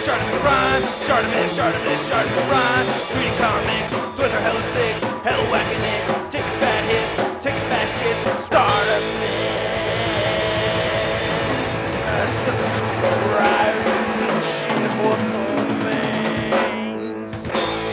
Chartimus Prime, Chartimus Prime. Reading comics, toys are hella sick, hella whacking it. Taking bad hits, taking bad shits. Subscribe.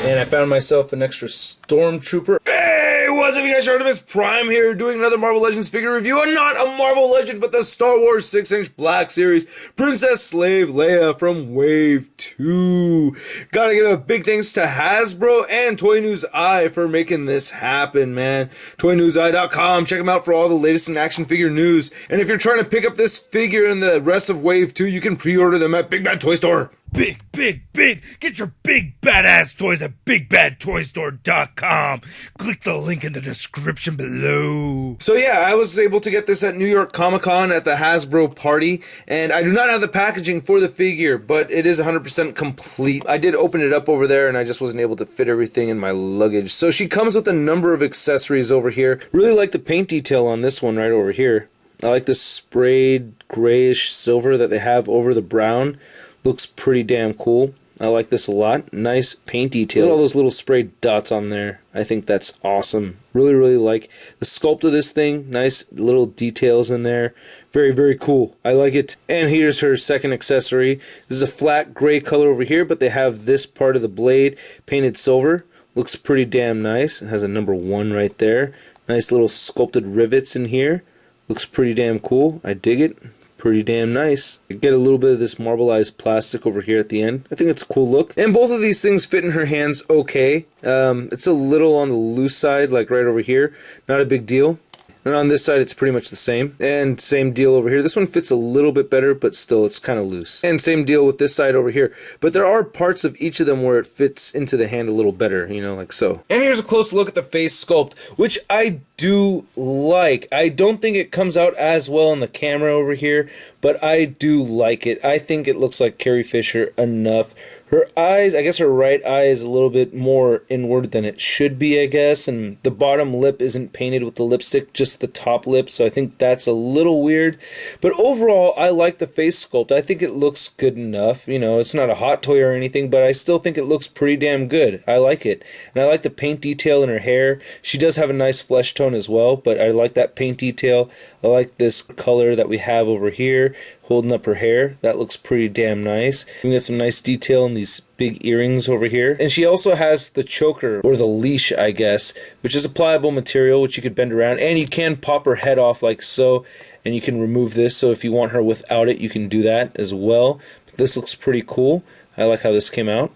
And I found myself an extra Stormtrooper. Hey, what's up, you guys? Articulation Prime here, doing another Marvel Legends figure review. And not a Marvel Legend, but the Star Wars 6-inch Black Series Princess Slave Leia from Wave 2. Gotta give a big thanks to Hasbro and Toy News Eye for making this happen, man. ToyNewsEye.com. Check them out for all the latest in action figure news. And if you're trying to pick up this figure and the rest of Wave 2, you can pre-order them at Big Bad Toy Store. Big. Get your big badass toys at BigBadToyStore.com. Click the link in the description below. So yeah, I was able to get this at New York Comic Con at the Hasbro party, and I do not have the packaging for the figure, but it is 100% complete. I did open it up over there, and I just wasn't able to fit everything in my luggage. So she comes with a number of accessories over here. Really like the paint detail on this one right over here. I like the sprayed grayish silver that they have over the brown. Looks pretty damn cool. I like this a lot. Nice paint detail. Look at all those little sprayed dots on there. I think that's awesome. Really like the sculpt of this thing. Nice little details in there. Very cool. I like it. And here's her second accessory. This is a flat gray color over here, but they have this part of the blade painted silver. Looks pretty damn nice. It has a number 1 right there. Nice little sculpted rivets in here. Looks pretty damn cool. I dig it. Pretty damn nice. I get a little bit of this marbleized plastic over here at the end. I think it's a cool look. And both of these things fit in her hands okay. It's a little on the loose side, like right over here. Not a big deal. And on this side, it's pretty much the same. And same deal over here. This one fits a little bit better, but still, it's kind of loose. And same deal with this side over here. But there are parts of each of them where it fits into the hand a little better, you know, like so. And here's a close look at the face sculpt, which I do like. I don't think it comes out as well on the camera over here, but I do like it. I think it looks like Carrie Fisher enough. Her eyes, I guess her right eye is a little bit more inward than it should be, I guess, and the bottom lip isn't painted with the lipstick, just the top lip, so I think that's a little weird. But overall, I like the face sculpt. I think it looks good enough. You know, it's not a hot toy or anything, but I still think it looks pretty damn good. I like it. And I like the paint detail in her hair. She does have a nice flesh tone as well, but I like that paint detail. I like this color that we have over here holding up her hair. That looks pretty damn nice. We get some nice detail in these big earrings over here. And she also has the choker, or the leash, I guess, which is a pliable material which you could bend around, and you can pop her head off like so, and you can remove this, so if you want her without it, you can do that as well. But this looks pretty cool. I like how this came out.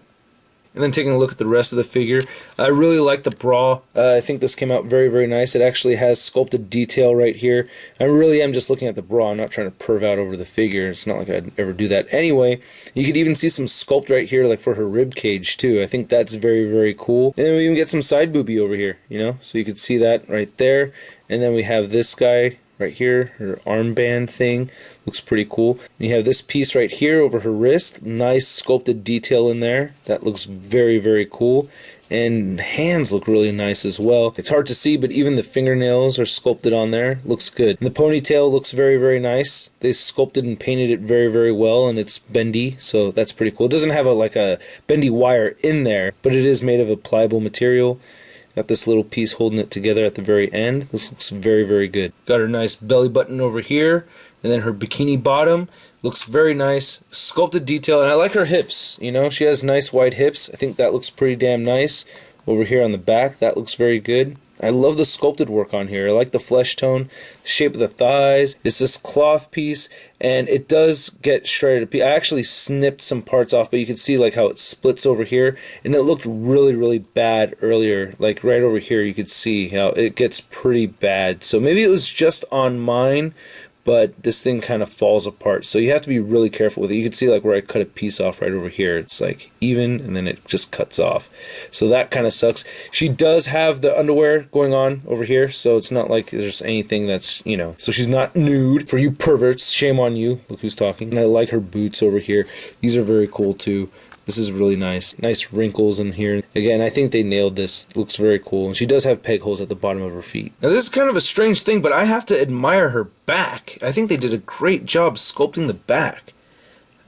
And then taking a look at the rest of the figure, I really like the bra. I think this came out very nice. It actually has sculpted detail right here. I really am just looking at the bra. I'm not trying to perv out over the figure. It's not like I'd ever do that anyway. You could even see some sculpt right here, like for her rib cage too. I think that's very cool. And then we even get some side boobie over here, you know, so you could see that right there. And then we have this guy right here, her armband thing. Looks pretty cool. And you have this piece right here over her wrist. Nice sculpted detail in there. That looks very cool. And hands look really nice as well. It's hard to see, but even the fingernails are sculpted on there. Looks good. And the ponytail looks very nice. They sculpted and painted it very well, and it's bendy, so that's pretty cool. It doesn't have like a bendy wire in there, but it is made of a pliable material. Got this little piece holding it together at the very end. This looks very good. Got her nice belly button over here, and then her bikini bottom looks very nice. Sculpted detail, and I like her hips. You know, she has nice wide hips. I think that looks pretty damn nice. Over here on the back, that looks very good. I love the sculpted work on here. I like the flesh tone, the shape of the thighs. It's this cloth piece, and it does get shredded. I actually snipped some parts off, but you can see like how it splits over here, and it looked really bad earlier. Like right over here, you could see how it gets pretty bad. So maybe it was just on mine, but this thing kind of falls apart, so you have to be really careful with it. You can see like where I cut a piece off right over here. It's like even, and then it just cuts off, so that kind of sucks. She does have the underwear going on over here, so it's not like there's anything that's, you know, so she's not nude. For you perverts, shame on you. Look who's talking. And I like her boots over here. These are very cool too. This is really nice. Nice wrinkles in here. Again, I think they nailed this. Looks very cool. And she does have peg holes at the bottom of her feet. Now this is kind of a strange thing, but I have to admire her back. I think they did a great job sculpting the back.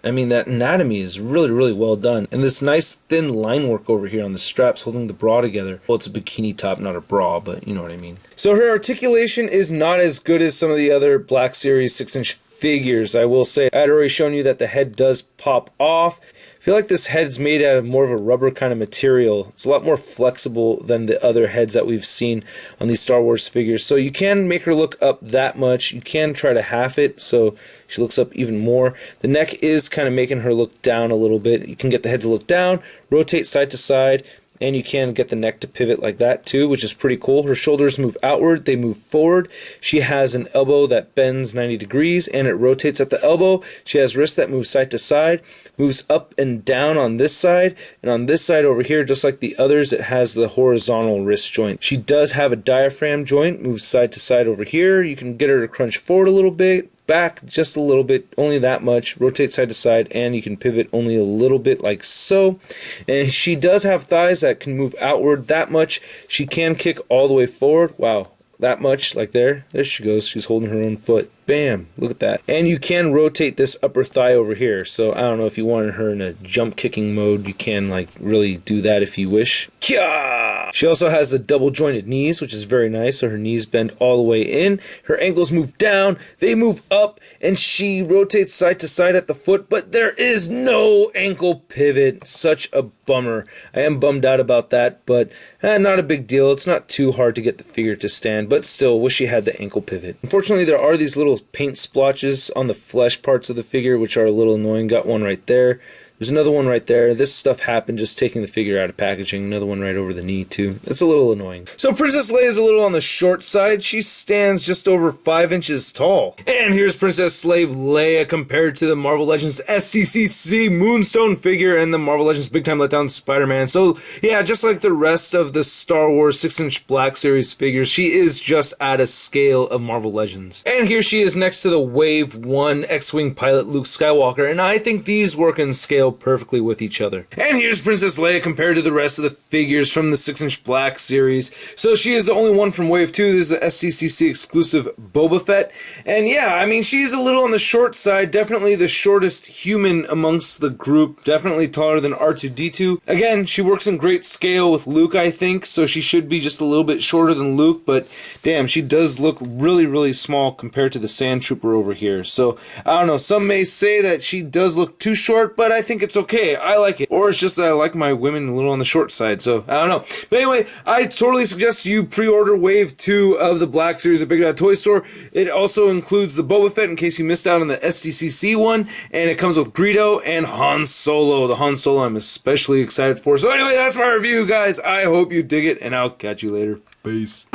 I mean, that anatomy is really, really well done. And this nice thin line work over here on the straps holding the bra together. Well, it's a bikini top, not a bra, but you know what I mean. So her articulation is not as good as some of the other Black Series 6-inch figures, I will say. I had already shown you that the head does pop off. I feel like this head's made out of more of a rubber kind of material. It's a lot more flexible than the other heads that we've seen on these Star Wars figures. So you can make her look up that much. You can try to half it so she looks up even more. The neck is kind of making her look down a little bit. You can get the head to look down, rotate side to side, and you can get the neck to pivot like that too, which is pretty cool. Her shoulders move outward, they move forward. She has an elbow that bends 90 degrees and it rotates at the elbow. She has wrists that move side to side, moves up and down on this side, and on this side over here, just like the others, it has the horizontal wrist joint. She does have a diaphragm joint, moves side to side over here. You can get her to crunch forward a little bit, back just a little bit, only that much, rotate side to side, and you can pivot only a little bit like so. And she does have thighs that can move outward that much. She can kick all the way forward. Wow, that much, like there she goes. She's holding her own foot. Bam, look at that. And you can rotate this upper thigh over here. So I don't know if you wanted her in a jump kicking mode, you can like really do that if you wish. Kya! She also has the double jointed knees, which is very nice. So her knees bend all the way in. Her ankles move down, they move up, and she rotates side to side at the foot, but there is no ankle pivot. Such a bummer. I am bummed out about that, but not a big deal. It's not too hard to get the figure to stand, but still wish she had the ankle pivot. Unfortunately, there are these little paint splotches on the flesh parts of the figure, which are a little annoying. Got one right there. There's another one right there. This stuff happened just taking the figure out of packaging. Another one right over the knee too. It's a little annoying. So Princess Leia is a little on the short side. She stands just over 5 inches tall. And here's Princess Slave Leia compared to the Marvel Legends STCC Moonstone figure and the Marvel Legends Big Time Letdown Spider-Man. So yeah, just like the rest of the Star Wars 6-inch Black Series figures, she is just at a scale of Marvel Legends. And here she is next to the Wave 1 X-Wing pilot Luke Skywalker, and I think these work in scale perfectly with each other. And here's Princess Leia compared to the rest of the figures from the 6-inch Black Series. So she is the only one from Wave 2. This is the SCCC exclusive Boba Fett. And yeah, I mean, she's a little on the short side. Definitely the shortest human amongst the group. Definitely taller than R2-D2. Again, she works in great scale with Luke, I think, so she should be just a little bit shorter than Luke, but damn, she does look really, really small compared to the Sand Trooper over here. So, I don't know, some may say that she does look too short, but I think it's okay. I like it. Or it's just that I like my women a little on the short side, so I don't know. But anyway, I totally suggest you pre-order Wave 2 of the Black Series at Big Bad Toy Store. It also includes the Boba Fett in case you missed out on the STCC one, and it comes with Greedo and Han Solo. The Han Solo I'm especially excited for. So anyway, that's my review, guys. I hope you dig it, and I'll catch you later. Peace.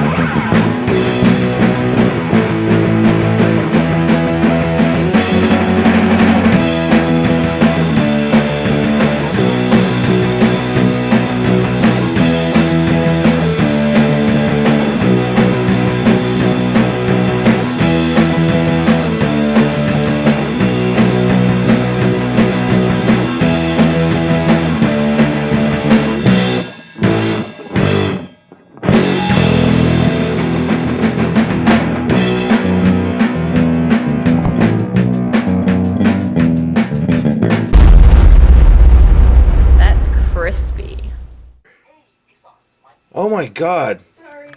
Oh my god. Sorry.